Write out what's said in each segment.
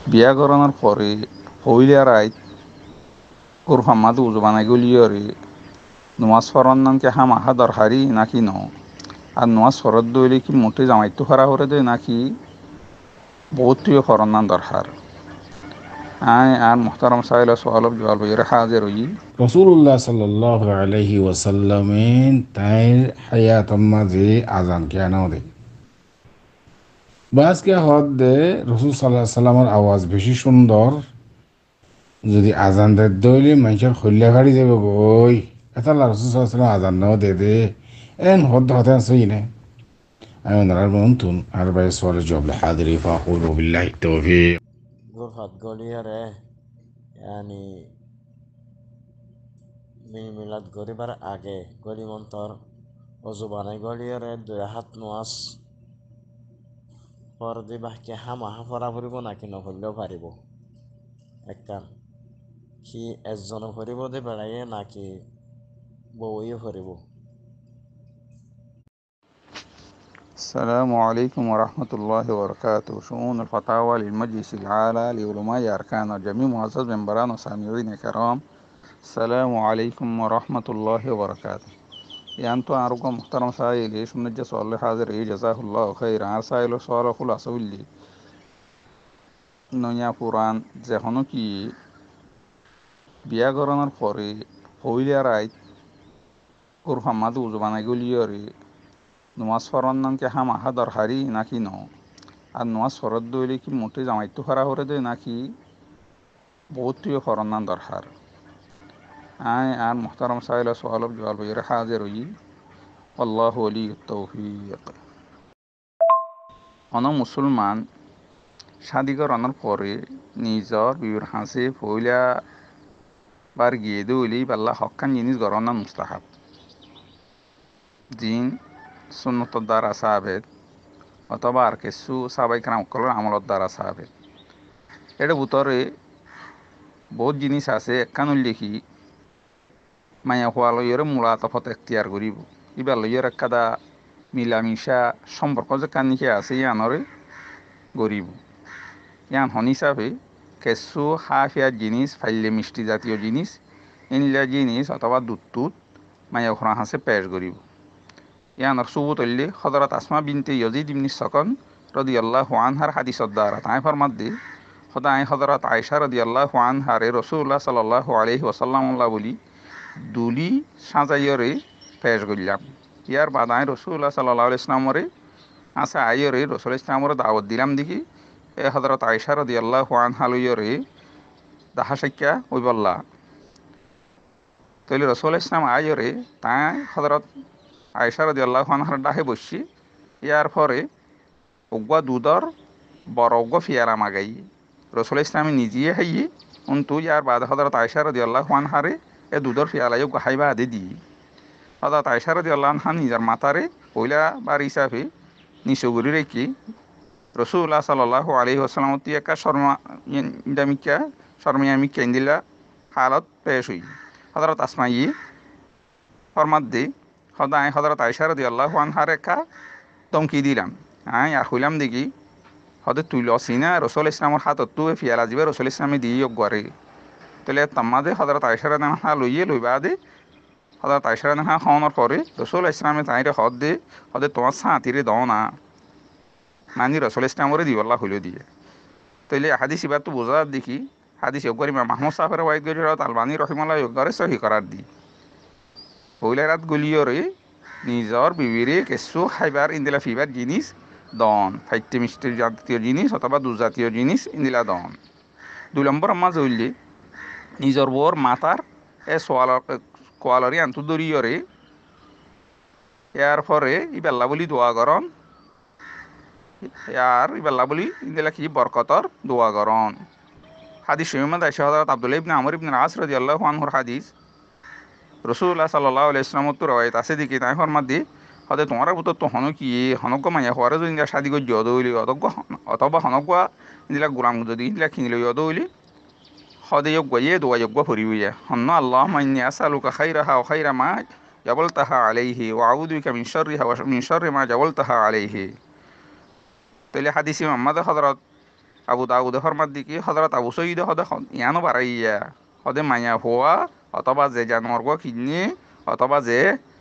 বিয়া করানোর পরে হইলে রাইত ওর হাম্মাদ উজু বানাই গলিয়রে নোয়াজ ফরন নাম কে হাম আহা দরকারি নাকি ন আর নোয়াজ ফরত দইলে কি মোটে জামাইতো খারা করে দেয় নাকি বহুত প্রিয় ফরন নাম দরকার আয় আর মোহতারম সাহেল সোয়ালব জওয়াল বইয়ের হাজির হই রসুল্লাহ সাল্লাহ আলহি ওয়াসাল্লামের তাইর হায়াতর মাঝে আজান কেন দে বাসকে হদ দে রসুল সাল্লাহ সাল্লামের আওয়াজ বেশি সুন্দর যদি আজান দে দইলে মানুষের খল্লা গাড়ি যাবে বই এটা রসুল সাল্লাহ সাল্লাম আজান নাও দে এন হদ হতে আসই না আমি ওনার মন্তুন আর ভাই সোয়ালের জবাব হাজিরি ফাকুল বিল্লাহি তৌফিক غرفة গলিয়ারে يعني মিলাদ গরিবার আগে গলিমন্তর অজু বানাই গলিয়ারে দুই হাত নোয়াজ পর দিবাহকে হামাহা ফরা ফুরিব নাকি নফরলেও পারিব একখান কি একজনে ফুরিব দে বেড়াইয়ে নাকি বউয়ে ফুরিব السلام عليكم ورحمة الله وبركاته شؤون الفتاوى للمجلس الأعلى لعلماء أركان الجميع معزز منبران وسامعين الكرام السلام عليكم ورحمة الله وبركاته يانتو عروق محترم سائل إيش من الجس والله حاضر إيه جزاه الله خير عار سائل سؤال خلاص ولي নয়া পুরাণ যেখনো কি বিয়া করানোর পরে হইলে রাইত ওর হাম্মাদ উজু বানাই গলিয়রে নোয়াজ ফরন নাম কে হাম আহা দরকারি নাকি ন আর নোয়াজ ফরত দইলে কি মোটে জামাইতো খারা করে দেয় নাকি বহুত প্রিয় ফরন নাম দরকার আয় আর মোহতারম সাহেল সোয়ালব জওয়াল বইয়ের হাজির হই আল্লাহ ওলি তৌফিক অন মুসলমান শাদি করানোর পরে নিজর বিবির হাসে পইলা বার গিয়ে দইলি পাল্লা হকান জিনিস গরনা মুস্তাহাব জিন সুন্নতর দ্বারা সাবেত অথবা আর কিছু সাবাই কালাম করার আমলত দ্বারা সাবেত এটা ভিতরে বহুত জিনিস আছে একখান উল্লেখি মায়া হওয়া লইয়ের মূলাতফত এখতিয়ার করিব ইবার লইয়ের একাদা মিলামিশা সম্পর্ক যে কানিকে আছে ইয়ানরে গরিব ইয়ান হন হিসাবে কেঁচু হাফিয়া জিনিস ফাইলে মিষ্টি জাতীয় জিনিস ইনলা জিনিস অথবা দুধ মায়া খরা হাসে পেশ করিব ইয়ানর সুবুত হইলে হজরত আসমা বিনতে ইয়জিদ ইবনি সকন রাদিয়াল্লাহু আনহার হাদিসত দ্বারা তাই ফরমাত দি খোদাই হজরত আয়েশা রাদিয়াল্লাহু আনহারে রাসূলুল্লাহ সাল্লাল্লাহু আলাইহি ওয়াসাল্লাম বলি দুলি সাজাইয়রে পেশ করলাম ইয়ার বাদায় রাসূলুল্লাহ সাল্লাল্লাহু আলাইহি ইসলামরে আছে আইয়রে রাসূল ইসলামরে দাওয়াত দিলাম দেখি এ হজরত আয়েশা রাদিয়াল্লাহু আনহা লইয়রে দাহা সাক্ষ্যা ওই বললা তইলে রাসূল ইসলাম আইয়রে তাই হজরত আয়েশা রাদিয়াল্লাহু আনহার ডাহে বসছি ইয়ার পরে উগ্বা দুধর বড় উগ্বা ফিয়ারা মাগাই রসুল ইসলামী নিজে হাইয়ে উন্তু ইয়ার বাদ হজরত আয়েশা রাদিয়াল্লাহু আনহারে এ দুধর ফিয়ালাই উগ্বা হাইবা আদে দি হজরত আয়েশা রাদিয়াল্লাহু আনহা নিজের মাতারে পয়লা বার হিসাবে নিচুগুড়ি রেখি রসুল্লাহ সাল্লাল্লাহু আলাইহি ওয়াসাল্লাম একা শর্মিয়ামিকা ইন্দিলা হালত পেশ হই হজরত আসমাই ফরমাত দি সদায় হজরত আয়েশা রাদিয়াল্লাহু আনহার একা দমকি দিলাম আয় আর হইলাম দেখি হদে তুই লসি না রসুল ইসলামর হাতত তুই ফিয়ালা যাবে রসুল ইসলামে দিয়ে গড়ে তাহলে তাম্মাদে হজরত আয়েশা রাদিয়াল্লাহু আনহা লইবা দে হজরত আয়েশা রাদিয়াল্লাহু আনহা খাওয়ানোর পরে রসুল ইসলামে তাইরে হদ দে হদে তোমার সাঁতিরে দাও না মানি রসুল ইসলামরে দিবল্লা হইল দিয়ে তাইলে হাদিস এবার তো বোঝা দেখি হাদিস করি মাহমুদ সাহেবের ওয়াইদ গরি আলবানী রহিমাল্লাহ করে সহি করার দি পইলা রাত গলিয়রে নিজর বিবিরে কেঁচু খাইবার ইন্দিলা ফিবার জিনিস দন ফাইটে মিষ্টি জাতীয় জিনিস অথবা দুধ জাতীয় জিনিস ইন্দিলা দন 2 নম্বর মাঝ হইলে নিজর বর মাতার এ কোয়ালরি আন্তু দরিয়রে ইয়ার পরে ইবেল্লা বলি দোয়া গরম ইয়ার ইবেল্লা বলি ইন্দিলা কি বরকতর দোয়া গরম হাদিস শৈমদ আয়েশা হযরত আব্দুল্লাহ ইবনে আমর ইবনে আস রাদিয়াল্লাহু আনহুর হাদিস রসুল্লাহ সাল্লাল্লাহু আলাইহি ইসলামত তো রওয়ায়াত আছে দেখি তাই ফরমাত দি হদে তোমার ভিতর তো হন কি হনক মাইয়া হওয়ারে যদি শাদি করে জদ হইলি অথবা হনক দিলা গোলাম যদি দিলা কিনিলে জদ হইলি হদে যোগ্য দোয়া যোগ্য ফুরি হইয়া হন্ন আল্লাহ মাইনি আসালুকা খাইরাহা ওয়া খাইরা মা জাবালতাহা আলাইহি ওয়া আউযু বিকা মিন শাররিহা ওয়া মিন শাররি মা জাবালতাহা আলাইহি তাইলে হাদিস ইমাম হযরত আবু দাউদে ফরমাদ দিকে হজরত আবু সঈদ হদে ইয়ানো বাড়াইয়া হদে মায়া হওয়া অথবা যে জানোয়ার গো কিনে অথবা যে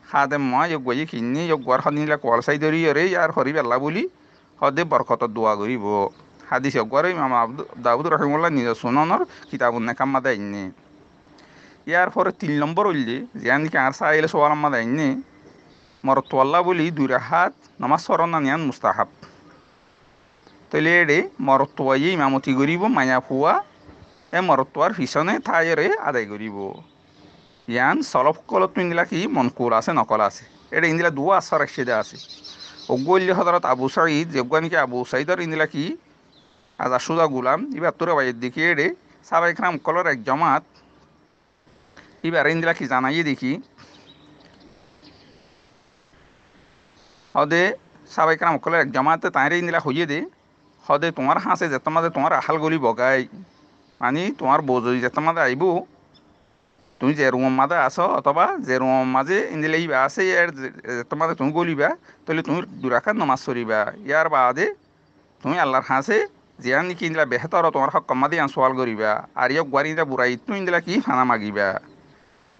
খাদে মই যোগ গই কিনে যোগ গর হনিলা কল সাই ধরি রে আর হরি বেলা বলি হদে বরকত দোয়া করিব হাদিস গরে ইমাম দাউদ রহিমুল্লাহ নিজ সুননর কিতাবুন নেকাম মাদে আইনে ইয়ার পরে 3 নম্বর হইলে জিয়ান কি আর সাইলে সোয়াল মাদে আইনে মরতওয়াল্লা বলি দুই রাহাত নামাজ সরণ নিয়ান মুস্তাহাব তৈলে এড়ে মরতোয়াই ইমামতি করিব মায়া ফুয়া এ মরতোয়ার পিছনে ঠাইরে আদায় করিব ইয়ান সলফ কলত ইন্দিলা কি মনকুল আছে নকল আছে এটা ইন্দিলা দুয়া আসার একসাথে আছে অগ্গল্য হজরত আবু সাঈদ যেগুয়ানিকে আবু সাঈদর ইন্দিলা কি আজ আসুদা গুলাম এবার তোরা বাইয়ের দিকে এড়ে সাবাই খাম কলর এক জমাত এবার ইন্দিলা কি জানাইয়ে দেখি হদে সাবাই খাম কলর এক জমাতে তাইরে ইন্দিলা হইয়ে দে হদে তোমার হাসে যে তোমাদের তোমার আহাল গলি বগাই মানে তোমার বউ যদি যে তোমাদের আইব তুমি যে রুম মাঝে আসো অথবা যে রুম মাঝে ইন্দিলে ইবা আছে এর তোমাদের তুমি গলিবা তাহলে তুমি দুরাখাত নমাজ সরিবা ইয়ার বাদে তুমি আল্লাহর হাসে জিয়ান নাকি ইন্দিলা বেহতর তোমার হক কম্মা দিয়ে সোয়াল করিবা আর ইয়ক গুয়ারি ইন্দা বুড়াই তুমি ইন্দিলা কি ফানা মাগিবা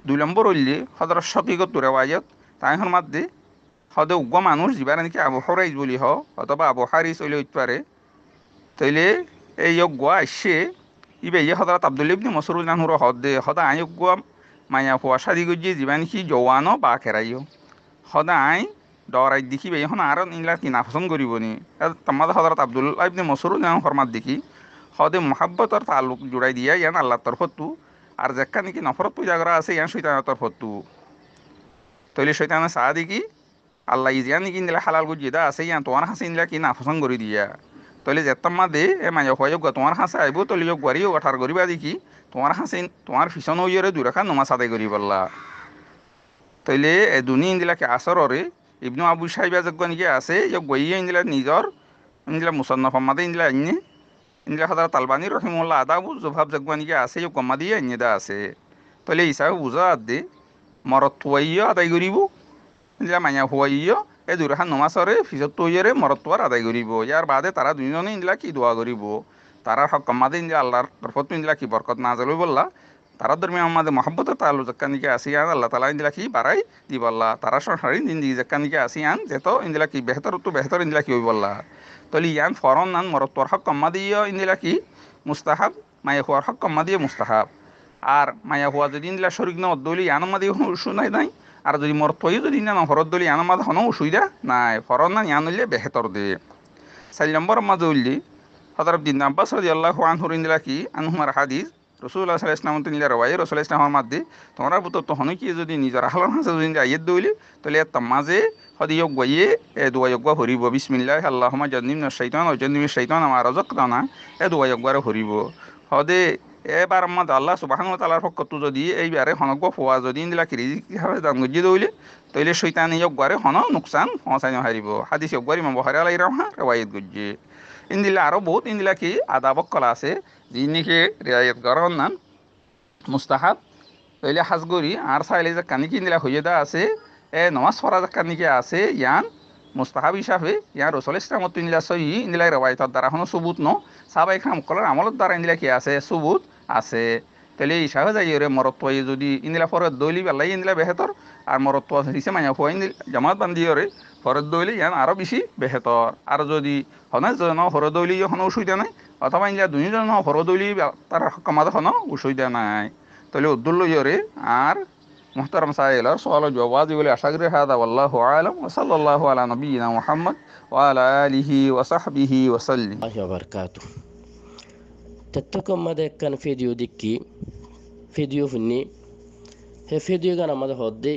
2 নম্বর হইলে হদর শকিগত তুরেওয়াজত তাই হর মাধ্যে হদে উগ্র মানুষ যাবার নাকি আবু হরাইজ বলি হ অথবা আবু হারিস হইলে হইতে পারে তাইলে এই গুয়া আসছে ইবে ইয়ে হজরত আব্দুল ইবনে মসরুল নাহুর হদে হদা আই গুয়া মায়া ফুয়া শাদি গজিয়ে জীবান কি জওয়ানো বা কেরাইও হদা আই ডরাই দেখিবে এখন আর ইংলা কি নাফসন করিব নি তোমাদের হজরত আব্দুল্লাহ ইবনে মসরুল নাহু ফরমাত দেখি হদে মোহাব্বতর তালুক জুড়াই দিয়া ইয়ান আল্লাহর তরফতু আর যেকা নাকি নফরত পূজা করা আছে ইয়ান শৈতানের তরফতু তৈলে শৈতানের সাহা দেখি আল্লাহ ইজিয়ান নাকি ইন্দিলা হালাল গজিয়ে দা আছে ইয়ান তোমার হাসে ইন্দিলা কি নাফসন করি দিয়া তলে যেতাম মাদে এ মায়া হয়ে তোমার হাসে আইব তলে যোগ গাড়িও ওঠার করিবা দেখি তোমার হাসে তোমার ফিসন হইরে দুই রেখা নমাজ আদায় করি বললা তইলে এ দুনি ইন্দিলাকে আসররে ইবনু আবু সাহিবা যোগ্য নাকি আছে যোগ গইয়ে ইন্দিলা নিজর ইন্দিলা মুসন্নফ মাদে ইন্দিলা আইনে ইন্দিলা হাজার তালবানি রহিমুল্লাহ আদাবু জবাব যোগ্য নাকি আছে যোগ কম্মা দিয়ে আইনে দা আছে তলে হিসাবে বুঝা দে মরত থুয়াইও আদায় করিব ইন্দিলা মায়া হুয়াইও এই দুই রেখা নমাজরে ফিসত তৈরে মরতোয়ার আদায় করিব ইয়ার বাদে তারা দুইজনে ইন্দিলা কি দোয়া করিব তারা হক কম্মাদে ইন্দিলা আল্লাহর তরফত ইন্দিলা কি বরকত না যাবে বললা তারা ধর্মী আমাদের মহব্বতের তালু জাক্কানিকে আসিয়ান আল্লাহ তালা ইন্দিলা কি বাড়াই দিবল্লা তারা সংসারী দিন জাক্কানিকে আসিয়ান যেত ইন্দিলা কি বেহতর তো বেহতর ইন্দিলা কি বললা তলি ইয়ান ফরন নান মরতোয়ার হক কম্মা দিয়ে ইন্দিলা কি মুস্তাহাব মায়া হুয়ার হক কম্মা দিয়ে মুস্তাহাব আর মায়া হুয়া যদি ইন্দিলা শরিক না অদ্দলি ইয়ান মাদি শুনাই নাই আর যদি মরতই যদি না হরত দলি ইয়ান মাদ হন অসুবিধা নাই ফরন না ইয়ান হইলে বেহতর দে 4 নম্বর মাঝে হইলে হযরত বিন আব্বাস রাদিয়াল্লাহু আনহু ইন্দিলা কি আনহুমার হাদিস রাসূলুল্লাহ সাল্লাল্লাহু আলাইহি ওয়াসাল্লাম তিনিলা রওয়ায়ে রাসূলুল্লাহ ইসলামের মধ্যে তোমরা পুত্র তো হন কি যদি নিজের আহলান হাসে যদি আয়াত দইলে তাহলে তামাজে হদিয় গয়ে এ দোয়া যোগ হরিব বিসমিল্লাহ আল্লাহুম্মা জান্নিবনা শাইতান ওয়া জান্নিবিশ শাইতান মা রাযাকতানা এ দোয়া যোগ হরিব হদে এবার আমাদের আল্লাহ সুবহানাহু ওয়া তাআলার পক্ষ যদি এইবারে হনক ফুয়া যদি ইন্দিলা কি রিজিকভাবে দাম গজি দইলে তাইলে শয়তান যোগ হন নুকসান পৌঁছাই হারিব হাদিস যোগ ইমাম বুখারী আলাইহি রাহমা রওয়ায়াত গজি ইন্দিলা আরো বহুত ইন্দিলা কি আদাব কলা আছে যিনিকে রিয়ায়ত করার নাম মুস্তাহাব তৈলে হাজগরি আর চাইলে যে কানিকি ইন্দিলা হইয়ে দা আছে এ নমাজ পড়া যে কানিকে আছে ইয়ান মুস্তাহাব হিসাবে ইয়ান রসুল ইসলামত ইন্দিলা সহি ইন্দিলা রেওয়ায়তর দ্বারা কোনো সুবুত ন সাহাবায়ে কেরাম কলার আমলত দ্বারা ইন্দিলা কি আছে সুবুত আছে তাহলে হিসাবে যাই রে মরত্ব যদি ইন্দিলা ফরত দইলি বেলাই ইন্দিলা বেহেতর আর মরত্ব হিসেবে মায়া ফুয়া ইন্দিল জামাত বান্ধি রে ফরত দইলি ইয়ান আরো বেশি বেহেতর আর যদি হনে জন হরদ দইলি হন অসুবিধা নাই অথবা ইন্দিলা দুইজন হরদ দইলি তার কমাদ হন অসুবিধা নাই তাহলে উদ্দুল্ল ইয়রে আর মুহতারাম সাইলার সওয়াল জওয়াজ বলে আশা করি হাদা আল্লাহু আলাম ওয়া সাল্লাল্লাহু আলা নবিয়িনা মুহাম্মদ ওয়া আলা আলিহি ওয়া সাহবিহি ওয়া সাল্লিম বারকাতু তেত্তকম্মাদে একখান ভিডিও দেখি ভিডিও শুনি হে ভিডিও গান আমাদের হদ্দে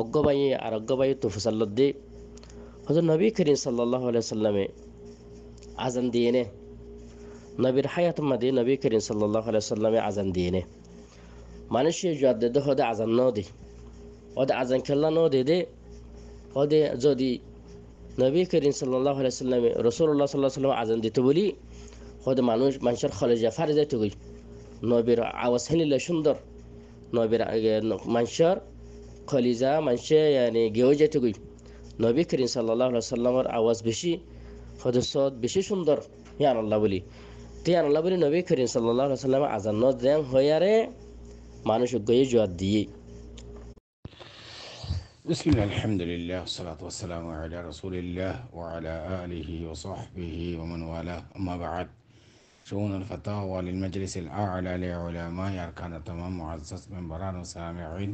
অজ্ঞবাই আর অজ্ঞবাই তুফসাল্লদ্দে হযরত নবী করিম সাল্লাল্লাহু আলাইহি সাল্লামে আজান দিয়ে নে নবীর হায়াত মাদে নবী করিম সাল্লাল্লাহু আলাইহি সাল্লামে আজান দিয়ে নে মানুষের জদ্দে হদে আজান ন দে ওদে আজান খেলা ন দে দে ওদে যদি নবী করিম সাল্লাল্লাহু আলাইহি সাল্লামে রাসূলুল্লাহ সাল্লাল্লাহু আলাইহি সাল্লাম আজান দিতে বলি হদে মানুষের খলেজা ফারে যাইতে গই নবীর আওয়াজ শুনিলে সুন্দর নবীর মানুষের খলিজা মানুষে মানে গেও যেতে গই নবী করিম সাল্লাল্লাহু আলাইহি সাল্লামের আওয়াজ বেশি হদে সদ বেশি সুন্দর ইয়ান আল্লাহ বলি তিয়ান আল্লাহ বলি নবী করিম সাল্লাল্লাহু আলাইহি সাল্লাম আজান ন দেন হয়ারে মানুষ গয়ে জোয়ার দিয়ে بسم الله الحمد لله والصلاة والسلام على رسول الله وعلى آله وصحبه ومن والاه أما بعد شؤون الفتاوى للمجلس الأعلى لعلماء أركان التمام معزز من بران وسامعين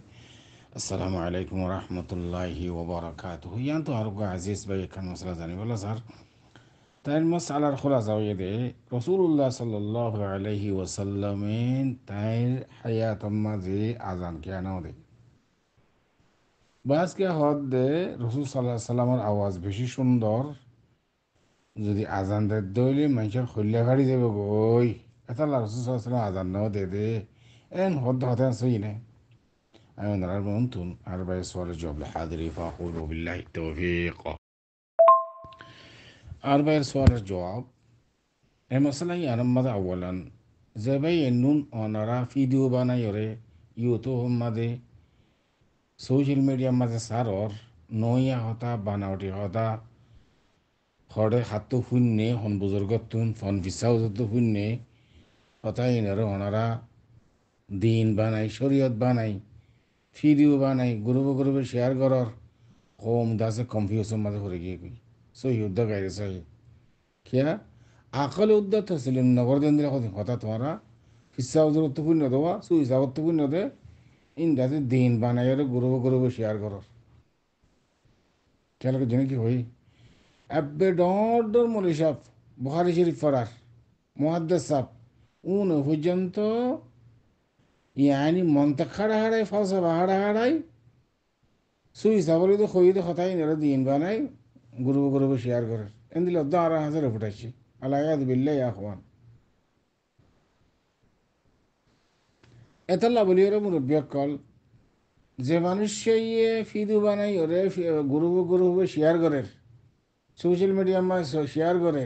السلام عليكم ورحمة الله وبركاته يانتو هرقا عزيز بي كان مسألة ثانية والله صار تاين مسألة الخلاصة ويدي رسول الله صلى الله عليه وسلم تاين حياة ماضي أذان كيانا ودي বাসকে হদ দে রসুল সাল্লাহ সাল্লামের আওয়াজ বেশি সুন্দর যদি আজান দে দইলে মানুষের খল্লা গাড়ি দেবে গই এটা রসুল সাল্লাহ সাল্লাম আজান নাও দে এন হদ হতে সই নে আমি ওনার বন্ধুন আর ভাই সোয়াল জব হাদরি ফাকুল বিল্লাহি তৌফিক আর ভাই সোয়ালের জবাব এ মশলা ইয়ারম মাদে আওয়ালান যে ভাই এনুন ওনারা ভিডিও বানাই ওরে ইউটিউব মাদে সোশ্যাল মিডিয়ার মাঝে সারর নইয়া হতা বানাওটি হতা হরে হাতু শূন্যে হন বুজুর্গতুন ফন ভিসাও যত শূন্যে হতা ইনারে ওনারা দিন বানাই শরীয়ত বানাই ভিডিও বানাই গ্রুপে শেয়ার করর কম দাসে কনফিউশন মাঝে করে গিয়ে কই সহি উদ্যোগ গাইরে সহি কিয়া আকলে উদ্যোগ হচ্ছিলেন নগর দিন দিলে হতা তোমারা হিসাব যত শূন্য দেওয়া সু হিসাবত শূন্য দে ইন্দাতে দিন বানাই গ্রুপে শেয়ার করর কেন জন্য কি হই আব্বে ডর মলি সাহ বুখারী শরীফ পড়ার মুহাদ্দিস সাহ উন পর্যন্ত ইয়ানি মন্তক হাড়াই ফালসাফা হাড়াই সুই সাবলি তো খইতে কথাই নেড়ে দিন বানাই গ্রুপে শেয়ার করে এন্দিল আর হাজারে ফুটাইছি আলায়াদ বিল্লাহ আখওয়ান এতাল্লা বলি ওরা মুরব্বী কল যে মানুষ ফিদু বানাই ওরে গ্রুপে শেয়ার করে সোশ্যাল মিডিয়ার মাঝে শেয়ার করে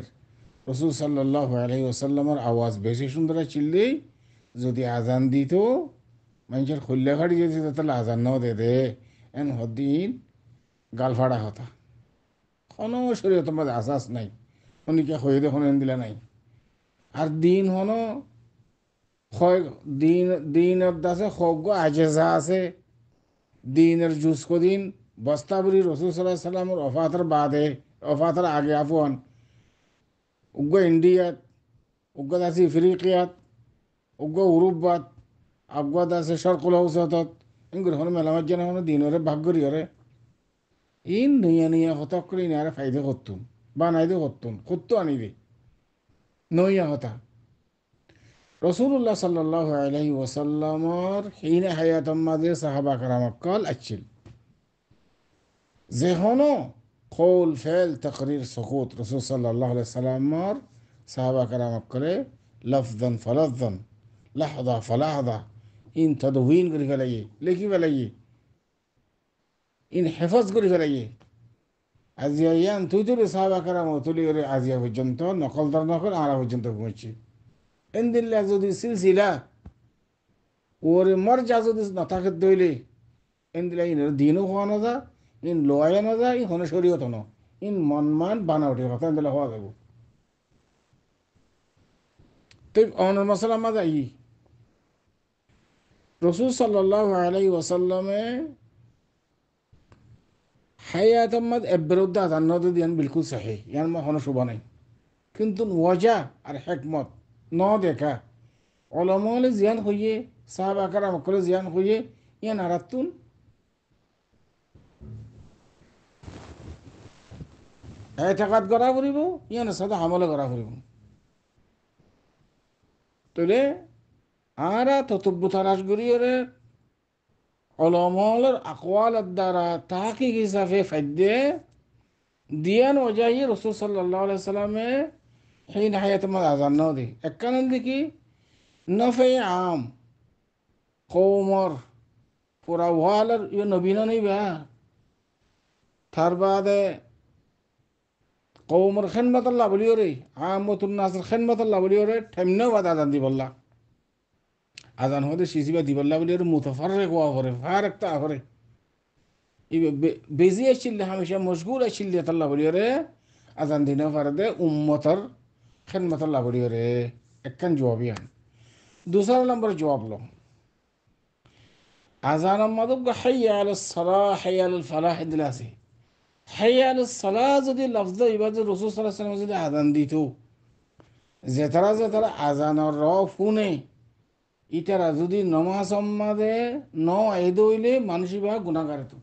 রসুল সাল্লাল্লাহু আলাইহি ওয়াসাল্লামের আওয়াজ বেশি সুন্দর চিল্লেই যদি আজান দিত মানুষের খল্লা খাড়ি যেত তাহলে আজান নাও দে এন হদিন গালফাড়া হতা কোনো শরীয়ত মাঝে আসাস নাই অনেকে হয়ে দেখুন এন দিলা নাই আর দিন হন দিনের দাসে খগ্গ আজেজা আছে দিনের জুস কদিন বস্তাবরি রসুল সাল্লাহ সাল্লামের অফাতের বাদে অফাতের আগে আফওয়ান উগ্র ইন্ডিয়াত উগ্র আছে ইফ্রিকিয়াত উগ্র উরুবাত আফগাদ আছে সরকুল ঔষধত এগুলো হলো মেলামার যেন হলো দিনরে ভাগ করি ওরে ইন নইয়া হতক করে ইনারে ফাইদে করতুন বানাইদে করতো আনি দে নইয়া হতা রসুল্লাহ সাল্লাল্লাহু আলাইহি ওয়াসাল্লামর হিনে হায়াতম মাঝে সাহাবা কারামক্কাল আছিল যে হনো কৌল ফেল তকরির সকুত রসুল সাল্লাল্লাহু আলাইহি সাল্লামর সাহাবা কারামক্কালে লফজন ফলফজন লাহদা ফলাহদা ইন তদউইন করে ফেলাইয়ে লেখি ফেলাইয়ে ইন হেফাজ করে ফেলাইয়ে আজিয়া ইয়ান তুই সাহাবা কারাম তুলি করে আজিয়া পর্যন্ত নকল দর নকল আরা পর্যন্ত ঘুমাচ্ছি এনদিল্লা যদি সিলসিলা ওরে মর্যা যদি নথাকে দইলে এনদিল্লা ইন দিনও হওয়া না যা ইন লোয়া না যা ইন হনে শরীয়ত ন ইন মন বানাওটে কথা এনদিল্লা হওয়া যাব তুই অনর মশলা মাজা ই রসুল সাল্লাল্লাহু আলাইহি ওয়াসাল্লামে হায়াত আহমদ এব্বেরুদ্দা জান্নাত দিয়ান বিলকুল সাহি ইয়ান মা হন শুভ নাই কিন্তু ওয়াজা আর হেকমত ন দেখা অলমলে জিয়ান হইয়ে সাহাবা কারাম কলে জিয়ান হইয়ে ইয়ান আরাতুন এতেকাদ করা ফুরিব ইয়ান সাদা আমলে করা ফুরিব তলে আরা ততব্বু তালাশ করিয়ে অলমলের আকওয়ালের দ্বারা তাহাকি হিসাবে ফাইদে দিয়ান ওজাহি রসুল সাল্লাল্লাহু আলাইহি সাল্লামে হিন হায়াত মা আজান নাও দি এককানন দেখি নফে আম কৌমর পুরা ওয়ালের ইয়ে নবীন নেই বা তার বাদে কৌমর খেনমত আল্লাহ বলিও রে আমতুন নাসর খেনমত আল্লাহ বলিও রে ঠেমনেও বাদ আজান দি বললা আজান হতে সিসিবা দি বললা বলিও রে মুতফাররে কোয়া করে ফারেকতা করে বেজি আসছিল হামেশা মশগুল আসছিল আল্লাহ বলিও রে আজান দিনে ফারদে উম্মতর খেদমত আল্লাহ বলি রে একখান জবাবই আন। दूसरा नंबर जवाब लो আজান মাদুগ হাইয়া আলাস সালাহ হাইয়া আলাল ফালাহ দিলাসি হাইয়া আলাস সালাহ যদি লফজ ইবাদ রাসূল সাল্লাল্লাহু আলাইহি ওয়াসাল্লাম যদি আজান দিত যে তারা আজানের র ফুনে ইতারা যদি নমাজ সম্মাদে ন আইদ হইলে মানুষ বা গুনাহগার হতো।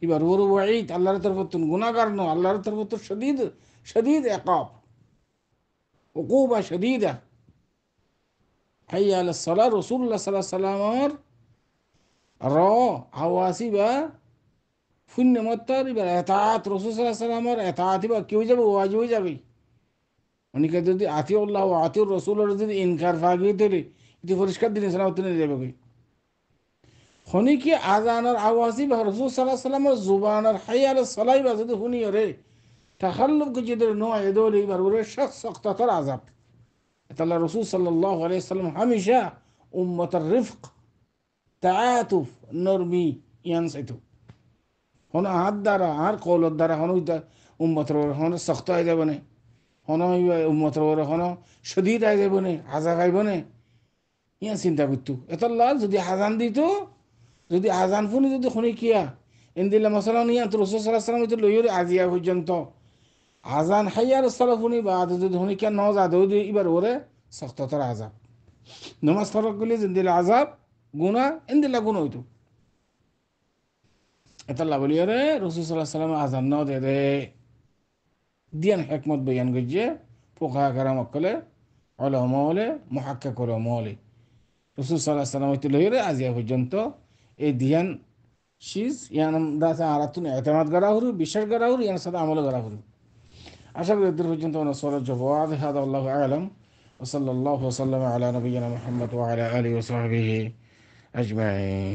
এবার ওর ওয়াইদ আল্লাহর তরফ গুনাহগার ন আল্লাহর তরফ শদীদ শদীদ ইকাব উকুবা শদীদা হাইয়া আলাস সালাহ রাসূলুল্লাহ সাল্লাল্লাহু আলাইহি ওয়াসাল্লামর র আওয়াসি বা শূন্য মত্তর এবার এতাত রাসূল সাল্লাল্লাহু আলাইহি ওয়াসাল্লামর এতাত বা কেউ যাবে ওয়াজিব হয়ে যাবে। অনেকে যদি আতিউল্লাহ ও আতিউর রাসূলের যদি ইনকার ফাগি তোলে এটি পরিষ্কার দিন সালামত নিয়ে যাবে কই হনি কি আজানের আওয়াসি বা রাসূল সাল্লাল্লাহু আলাইহি ওয়াসাল্লামর জুবানের হাইয়া আলাস সালাহ বা যদি শুনি রে তাখাল্লুফ কি যদি নয় এদোলে এবার ওরে শখস সখতার আযাব। তাআলা রাসূল সাল্লাল্লাহু আলাইহি ওয়াসাল্লাম হামেশা উম্মতের রিফক তাআতুফ নরমি ইয়ান সাইতো হন হাত দ্বারা আর কৌলত দ্বারা হন উম্মতের হন সখত হয়ে যাবে না হন উম্মতের হন শদীদ হয়ে যাবে না আজাব আইব না ইয়ান চিন্তা করতো এতাল্লাহ যদি আজান দিত যদি আজান ফুনি যদি শুনি কিয়া ইন্দিল্লা মশলা নিয়ে তো রসুল সাল্লাল্লাহু আলাইহি ওয়াসাল্লাম লইরে আজিয়া পর্যন্ত আজান হাইয়ার সালাহ ফুনি বা যদি শুনি কিয়া ন যা দৌদি এবার ওরে সখতর আজাব নমাজ ফরক গেলে জিন্দিল্লা আজাব গুনাহ ইন্দিল্লা গুণ হইতো। এতাল্লাহ বলিয়া রে রসুল সাল্লাল্লাহু আলাইহি ওয়াসাল্লাম আজান ন দে রে দিয়ান হেকমত বয়ান গজ্জে পোকা কারাম অকলে ওলামা হলে মুহাক্কিক ওলামা হলে রসুল সাল্লাল্লাহু আলাইহি ওয়াসাল্লাম হইতে লইরে আজিয়া পর্যন্ত এই দিয়ান শিজ ইয়ান দাসা আরাতুন ইতিমাদ করা হরু বিশ্বাস করা হরু ইয়ান সাথে আমল করা হরু আশা করি এদের পর্যন্ত আমরা সরল জবাব হাদা আল্লাহু আ'লাম ওয়া সাল্লাল্লাহু ওয়া সাল্লামা আলা নবিয়িনা মুহাম্মদ ওয়া আলা আলিহি ওয়া সাহবিহি আজমাইন।